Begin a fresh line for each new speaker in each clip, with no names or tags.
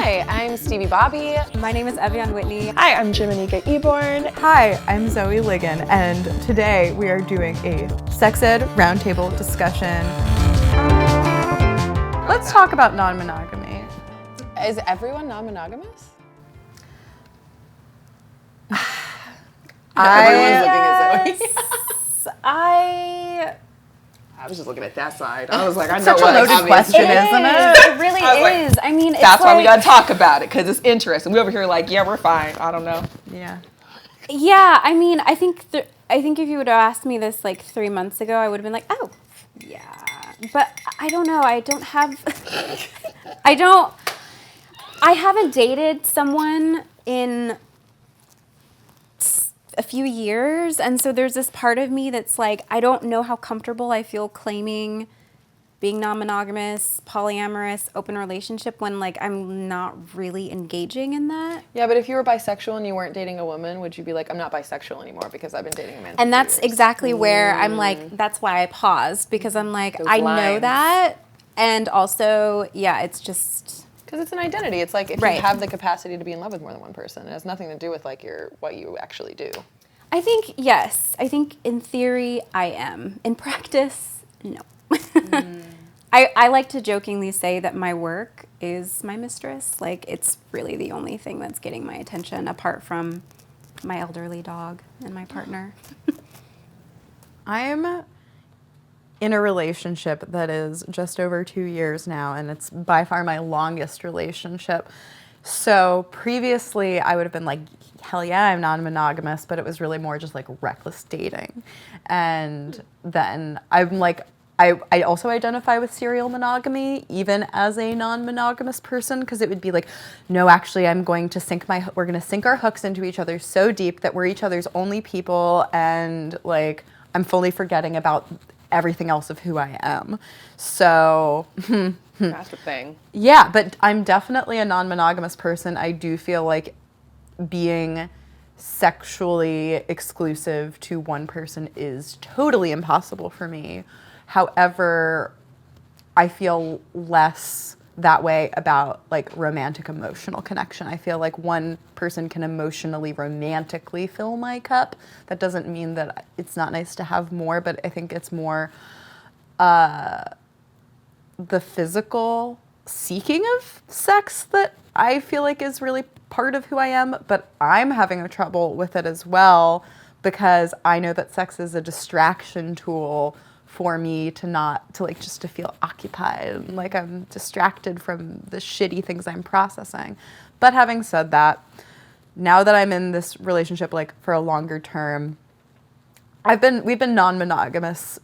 Hi, I'm Stevie Boebi.
My name is Whitney.
Hi, I'm Jimanekia Eborn.
Hi, I'm Zoë Ligon, and today we are doing a sex ed roundtable discussion. Let's talk about non-monogamy.
Is everyone non-monogamous? Everyone's looking at Zoe.
I was just looking at that side. I was like, I know
Such a loaded question, isn't it?
It really is. I mean, it's
that's
like,
why we gotta talk about it, because it's interesting. We over here like, yeah, we're fine. I don't know.
Yeah.
Yeah, I mean, I think if you would have asked me this like 3 months ago, I would have been like, oh, yeah. But I don't know. I haven't dated someone in a few years, and so there's this part of me that's like, I don't know how comfortable I feel claiming being non-monogamous, polyamorous, open relationship when like I'm not really engaging in that.
Yeah, but if you were bisexual and you weren't dating a woman, would you be like, I'm not bisexual anymore because I've been dating a man?
And that's
for 2 years.
exactly where I'm like, that's why I paused, because I'm like,
Those
I know
lines.
that, and also, yeah, it's just.
Because it's an identity. It's like if
Right.
you have the capacity to be in love with more than one person, it has nothing to do with like what you actually do.
I think, yes. I think in theory, I am. In practice, no. I like to jokingly say that my work is my mistress. Like, it's really the only thing that's getting my attention apart from my elderly dog and my partner.
I'm in a relationship that is just over 2 years now, and it's by far my longest relationship. So previously I would have been like, hell yeah, I'm non-monogamous, but it was really more just like reckless dating. And then I'm like, I also identify with serial monogamy, even as a non-monogamous person, because it would be like, no, actually, we're going to sink our hooks into each other so deep that we're each other's only people, and like, I'm fully forgetting about everything else of who I am. So,
That's the thing.
yeah, but I'm definitely a non-monogamous person. I do feel like being sexually exclusive to one person is totally impossible for me. However, I feel less that way about like romantic emotional connection. I feel like one person can emotionally, romantically fill my cup. That doesn't mean that it's not nice to have more, but I think it's more the physical seeking of sex that I feel like is really part of who I am, but I'm having a trouble with it as well, because I know that sex is a distraction tool for me just to feel occupied, like I'm distracted from the shitty things I'm processing. But having said that, now that I'm in this relationship like for a longer term, we've been non-monogamous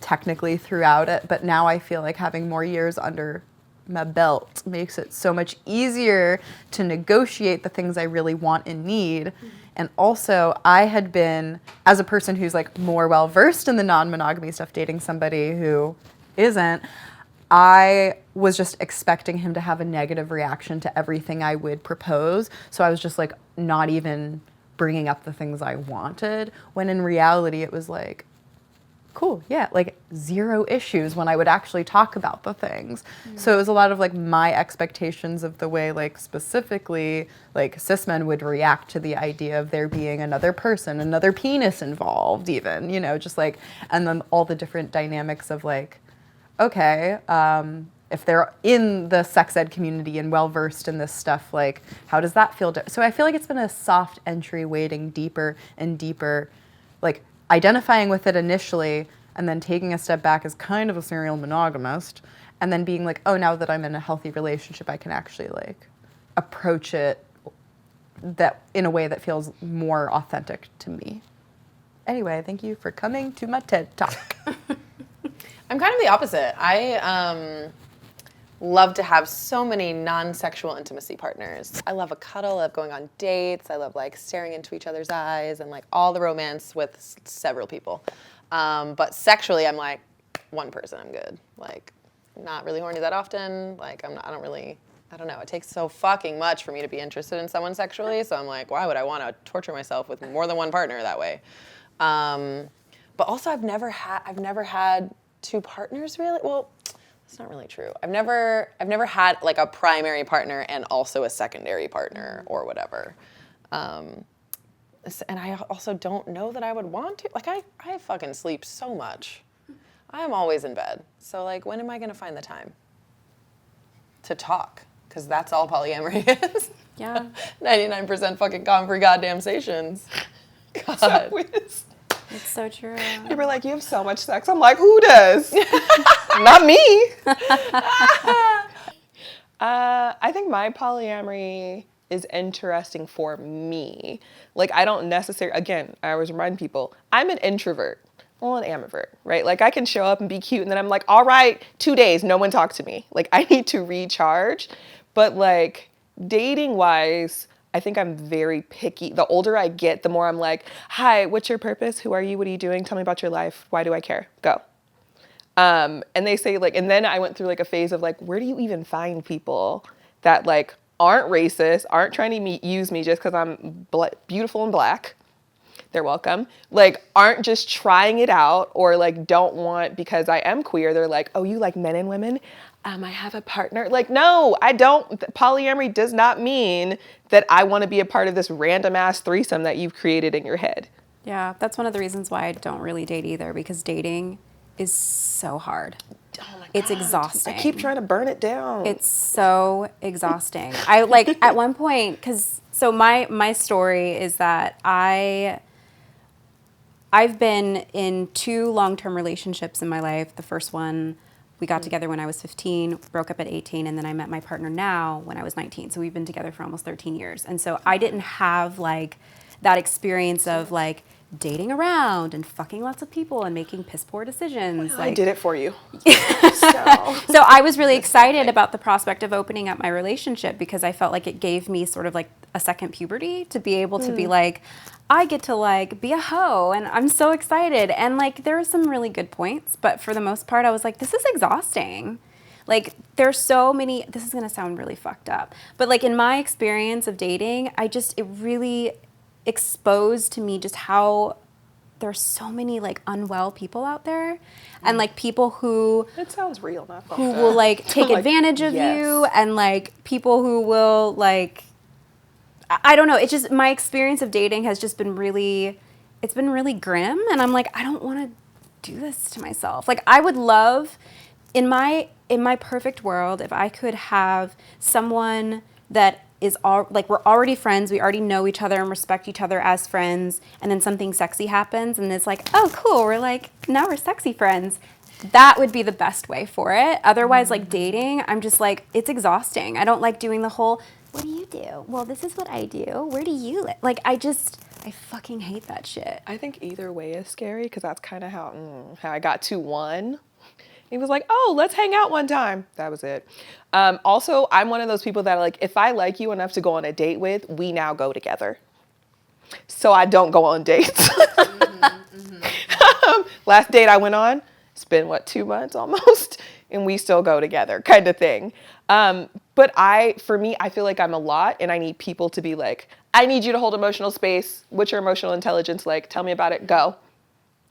technically throughout it, but now I feel like having more years under my belt makes it so much easier to negotiate the things I really want and need. And also, I had been, as a person who's like more well-versed in the non-monogamy stuff, dating somebody who isn't, I was just expecting him to have a negative reaction to everything I would propose. So I was just like not even bringing up the things I wanted, when in reality it was like, cool, yeah, like 0 issues when I would actually talk about the things. So it was a lot of like my expectations of the way like specifically like cis men would react to the idea of there being another person, another penis involved even, just like, and then all the different dynamics of like, okay, if they're in the sex ed community and well-versed in this stuff, like how does that feel? So I feel like it's been a soft entry, wading deeper and deeper, like identifying with it initially and then taking a step back as kind of a serial monogamist, and then being like, oh, now that I'm in a healthy relationship, I can actually like approach it that in a way that feels more authentic to me. Anyway, thank you for coming to my TED Talk.
I'm kind of the opposite. I love to have so many non-sexual intimacy partners. I love a cuddle, I love going on dates, I love like staring into each other's eyes and like all the romance with several people. But sexually, I'm like, one person, I'm good. Like, not really horny that often. Like, I don't know. It takes so fucking much for me to be interested in someone sexually. So I'm like, why would I want to torture myself with more than one partner that way? But also, I've never had 2 partners really. Well, That's not really true. I've never had like a primary partner and also a secondary partner or whatever. And I also don't know that I would want to. Like I fucking sleep so much. I'm always in bed. So like, when am I gonna find the time to talk? Because that's all polyamory is.
Yeah.
99% fucking free goddamn stations. God.
So is.
It's so true.
They were like, you have so much sex. I'm like, who does? Not me. I think my polyamory is interesting for me. Like, I don't necessarily, again, I always remind people, I'm an introvert. Well, an ambivert, right? Like, I can show up and be cute, and then I'm like, all right, 2 days, no one talk to me. Like, I need to recharge. But, like, dating-wise, I think I'm very picky. The older I get, the more I'm like, hi, what's your purpose? Who are you? What are you doing? Tell me about your life. Why do I care? Go. And they say, like, and then I went through, like, a phase of, like, where do you even find people that, like, aren't racist, aren't trying to use me just because I'm beautiful and black? They're welcome. Like, aren't just trying it out, or like don't want, because I am queer, they're like, oh, you like men and women? I have a partner. Like, no, I don't. Polyamory does not mean that I want to be a part of this random ass threesome that you've created in your head.
Yeah, that's one of the reasons why I don't really date either, because dating is so hard.
Oh my
It's
God.
exhausting.
I keep trying to burn it down.
It's so exhausting. I like at one point, so my story is that I've been in 2 long-term relationships in my life. The first one, we got together when I was 15, broke up at 18, and then I met my partner now when I was 19. So we've been together for almost 13 years. And so I didn't have like that experience of like dating around and fucking lots of people and making piss poor decisions.
I did it for you.
So I was really excited about the prospect of opening up my relationship, because I felt like it gave me sort of like a second puberty to be able to be like, I get to like be a hoe, and I'm so excited. And like, there are some really good points, but for the most part, I was like, this is exhausting. Like, there's so many, this is gonna sound really fucked up, but like in my experience of dating, it really exposed to me just how there's so many like unwell people out there, and like people who
It sounds real, not fucked
who
up.
will like take
Like,
advantage of
yes.
you, and like people who will like, I don't know. It's just, my experience of dating has just been really, it's been really grim, and I'm like, I don't want to do this to myself. Like, I would love, in my perfect world, if I could have someone that is all like, we're already friends, we already know each other and respect each other as friends, and then something sexy happens, and it's like, oh, cool, we're like, now we're sexy friends. That would be the best way for it. Otherwise, like dating, I'm just like, it's exhausting. I don't like doing the whole, what do you do? Well, this is what I do. Where do you live? Like, I fucking hate that shit.
I think either way is scary, because that's kind of how I got to one. He was like, oh, let's hang out one time. That was it. Also, I'm one of those people that, like, if I like you enough to go on a date with, we now go together. So I don't go on dates. Last date I went on, it's been, 2 months almost, and we still go together, kind of thing. But for me, I feel like I'm a lot, and I need people to be like, I need you to hold emotional space. What's your emotional intelligence like? Tell me about it. Go.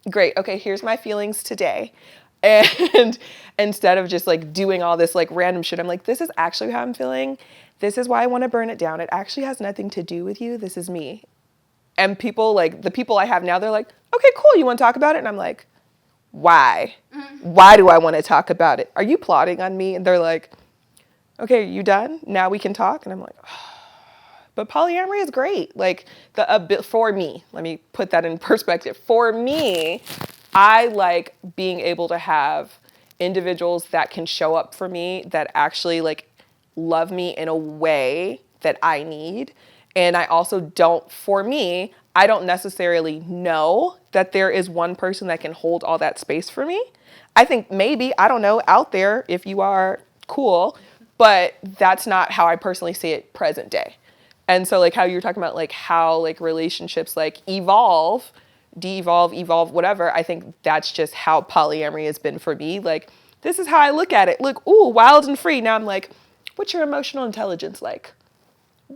Great. Okay, here's my feelings today. And instead of just like doing all this like random shit, I'm like, this is actually how I'm feeling. This is why I want to burn it down. It actually has nothing to do with you. This is me. And people, like the people I have now, they're like, okay, cool. You want to talk about it? And I'm like, why? Why do I want to talk about it? Are you plotting on me? And they're like, okay, are you done? Now we can talk. And I'm like, oh. But polyamory is great. Like for me, let me put that in perspective. For me, I like being able to have individuals that can show up for me, that actually like love me in a way that I need. And I also for me, I don't necessarily know that there is one person that can hold all that space for me. I think maybe, I don't know, out there, if you are, cool, but that's not how I personally see it present day. And so like how you were talking about like how like relationships like evolve, de-evolve, evolve, whatever, I think that's just how polyamory has been for me. Like, this is how I look at it. Look, ooh, wild and free. Now I'm like, what's your emotional intelligence like?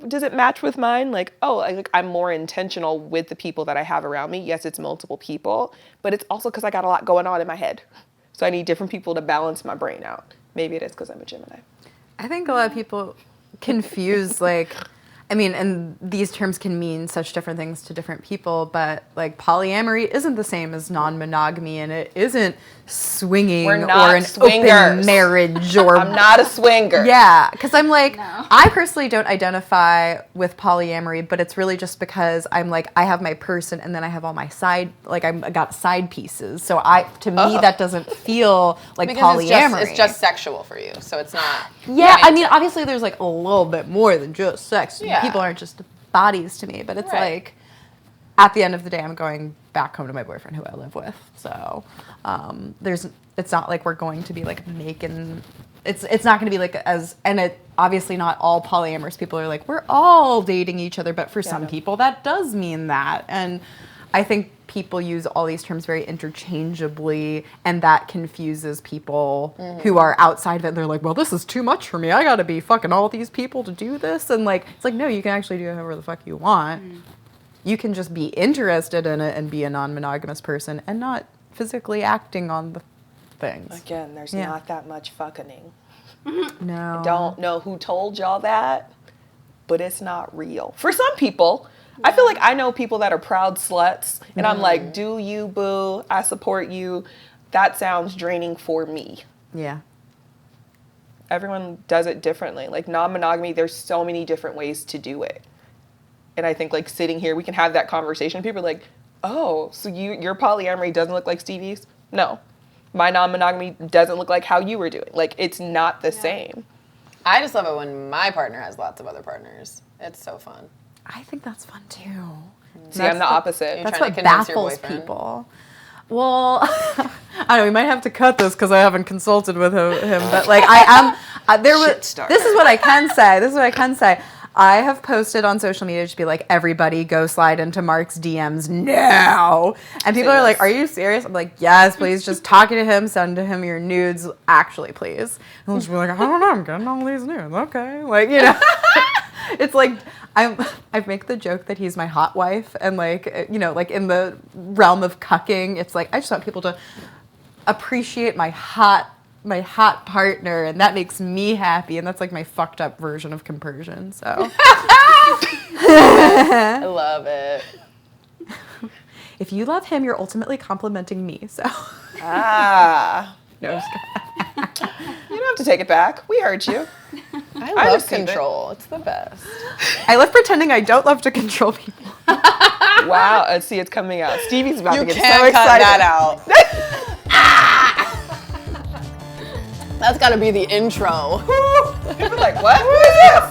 Does it match with mine? Like, oh, I'm more intentional with the people that I have around me. Yes, it's multiple people, but it's also because I got a lot going on in my head. So I need different people to balance my brain out. Maybe it is because I'm a Gemini.
I think a lot of people confuse like, I mean, and these terms can mean such different things to different people, but like polyamory isn't the same as non-monogamy, and it isn't swinging
We're not
or an
swingers.
open marriage or
I'm not a swinger.
yeah, because I'm like,
No.
I personally don't identify with polyamory, but it's really just because I'm like, I have my person and then I have all my side, like I got side pieces. So to me, that doesn't feel like
Because
polyamory.
it's just sexual for you, so it's not.
Yeah, I mean, obviously there's like a little bit more than just sex.
Yeah.
People aren't just bodies to me, but it's
Right.
like, at the end of the day, I'm going back home to my boyfriend who I live with. So it's not like we're going to be like making, it's not going to be like obviously not all polyamorous people are like, we're all dating each other, but for some people that does mean that. And I think people use all these terms very interchangeably, and that confuses people who are outside of it. And they're like, well, this is too much for me. I got to be fucking all these people to do this. And like, it's like, no, you can actually do however the fuck you want. You can just be interested in it and be a non-monogamous person and not physically acting on the things.
Again, there's
Yeah.
not that much fucking.
No.
Don't know who told y'all that, but it's not real. For some people, I feel like I know people that are proud sluts, and I'm like, do you, boo? I support you. That sounds draining for me.
Yeah.
Everyone does it differently. Like non-monogamy, there's so many different ways to do it. And I think like sitting here, we can have that conversation. People are like, oh, so your polyamory doesn't look like Stevie's? No. My non-monogamy doesn't look like how you were doing. Like, it's not the same.
I just love it when my partner has lots of other partners. It's so fun.
I think that's fun too.
See, I'm the opposite.
You're
That's
trying
what
to convince your
baffles
boyfriend.
people. Well, I don't know. We might have to cut this because I haven't consulted with him. But like, I am. There was.
Shitstarter.
This is what I can say. This is what I can say. I have posted on social media to be like, everybody go slide into Mark's DMs now. And people are like, are you serious? I'm like, yes, please. Just talking to him, send to him your nudes. Actually, please. And he'll just be like, I don't know. I'm getting all these nudes. Okay. Like, you know. It's like, I make the joke that he's my hot wife. And like, you know, like in the realm of cucking, it's like, I just want people to appreciate my hot partner, and that makes me happy, and that's like my fucked up version of compersion. So
I love it.
if you love him, you're ultimately complimenting me. So
Ah.
no, I'm just kidding.
You don't have to take it back. We heard you.
I love
understand it.
control. It's the best.
I love pretending I don't love to control people.
Wow. See, it's coming out. Stevie's about
You
to get
can't
so
cut
excited.
that out. That's got to be the intro.
People are like, what? Who is this?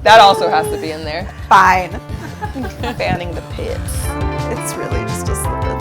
That also has to be in there.
Fine.
Fanning the pits.
It's really just a slip of